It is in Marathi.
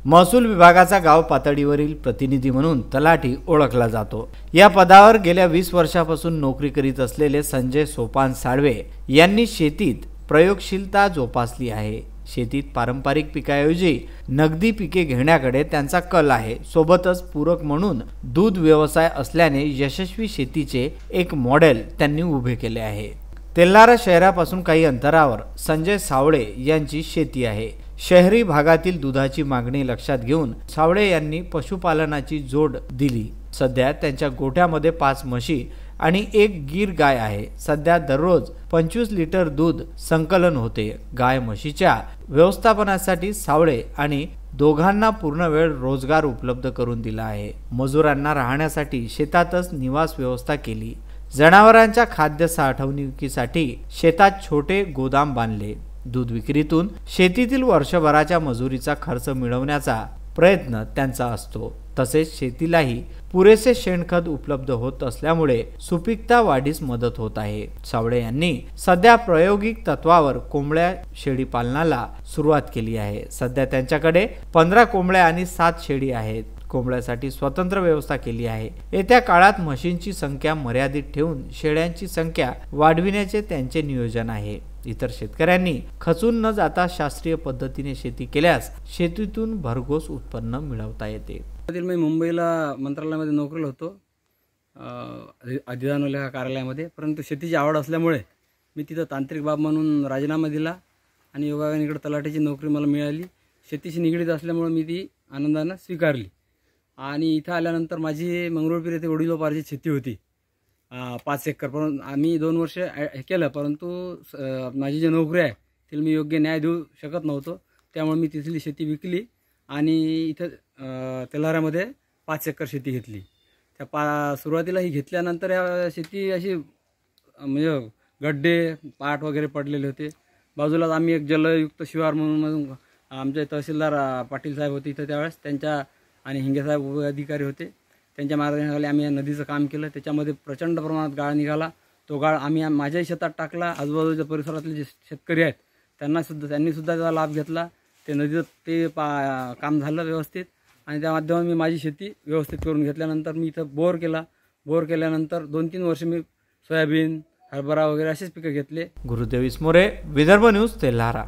महसूल विभागाचा गाव पातळीवरील प्रतिनिधी म्हणून तलाठी ओळखला जातो। या पदावर गेल्या 20 वर्षापासून नोकरी करीत असलेले संजय सोपान साळवे यांनी शेतीत प्रयोगशीलता जोपासली आहे। शेतीत पारंपरिक पिकाऐवजी नगदी पिके घेण्याकडे त्यांचा कल आहे। सोबतच पूरक म्हणून दूध व्यवसाय असल्याने यशस्वी शेतीचे एक मॉडेल त्यांनी उभे केले आहे। तेल्हारा शहरापासून काही अंतरावर संजय सावळे यांची शेती आहे। शहरी भागातील दुधाची मागणी लक्षात घेऊन सावळे यांनी पशुपालनाची जोड दिली। सध्या त्यांच्या गोठ्यामध्ये 5 म्हशी आणि 1 गीर गाय आहे। सध्या दररोज 25 लिटर दूध संकलन होते। गाय म्हशीच्या व्यवस्थापनासाठी सावळे आणि दोघांना पूर्ण वेळ रोजगार उपलब्ध करून दिला आहे। मजुरांना राहण्यासाठी शेतातच निवास व्यवस्था केली। जनावरांच्या खाद्य साठवणुकीसाठी शेतात छोटे गोदाम बांधले। दूध विक्रीतून शेतीतील वर्षभराच्या मजुरीचा खर्च मिळवण्याचा प्रयत्न त्यांचा असतो। तसेच शेतीलाही पुरेसे शेणखत उपलब्ध होत असल्यामुळे सुपीकता वाढीस मदत होत आहे। सावळे यांनी सध्या प्रायोगिक तत्वावर कोंबड्या शेळी पालनाला सुरुवात केली आहे। सध्या त्यांच्याकडे 15 कोंबड्या आणि 7 शेळी आहेत। कोंबड्यासाठी स्वतंत्र व्यवस्था केली आहे। येत्या काळात म्हशींची संख्या मर्यादित ठेवून शेळ्यांची संख्या वाढविण्याचे त्यांचे नियोजन आहे। इतर शेतकऱ्यांनी खचून न जाता शास्त्रीय पद्धतीने शेती केल्यास शेतीतून भरघोस उत्पन्न मिळवता येते। मी मुंबईला मंत्रालयामध्ये नोकरीला होतो, अधिदान कार्यालयामध्ये। परंतु शेतीची आवड असल्यामुळे मी तिथं तांत्रिक बाब म्हणून राजीनामा दिला आणि योगायोगाने इकडे तलाठीची नोकरी मला मिळाली। शेतीशी निगडीत असल्यामुळे मी ती आनंदाने स्वीकारली आणि इथं आल्यानंतर माझी मंगरुळपीर येथे वडिलोपार्जित शेती होती 5 एकर। परंतु आम्ही 2 वर्ष हे केलं, परंतु माझी जी नोकरी आहे तिला मी योग्य न्याय देऊ शकत नव्हतो। त्यामुळे मी तिथली शेती विकली आणि इथं तेल्हारामध्ये 5 एकर शेती घेतली। त्या सुरुवातीला ही घेतल्यानंतर या शेती अशी म्हणजे गड्डे पाट वगैरे पडलेले होते। बाजूलाच आम्ही एक जलयुक्त शिवार म्हणून आमचे तहसीलदार पाटील साहेब होते इथं त्यावेळेस, त्यांच्या आणि हिंगे साहेब अधिकारी होते, त्यांच्या मार्गदर्शनाखाली आम्ही या नदीचं काम केलं। त्याच्यामध्ये प्रचंड प्रमाणात गाळ निघाला। तो गाळ आम्ही माझ्याही शेतात टाकला। आजूबाजूच्या परिसरातले जे शेतकरी आहेत त्यांनी सुद्धा त्याचा लाभ घेतला। ते नदीचं ते काम झालं व्यवस्थित आणि त्या माध्यमातून मी माझी शेती व्यवस्थित करून घेतल्यानंतर मी इथं बोर केला। बोर केल्यानंतर 2-3 वर्ष मी सोयाबीन, हरभरा वगैरे असेच पिकं घेतले। गुरुदेव इसमोरे, विदर्भ न्यूज, तेल्हारा।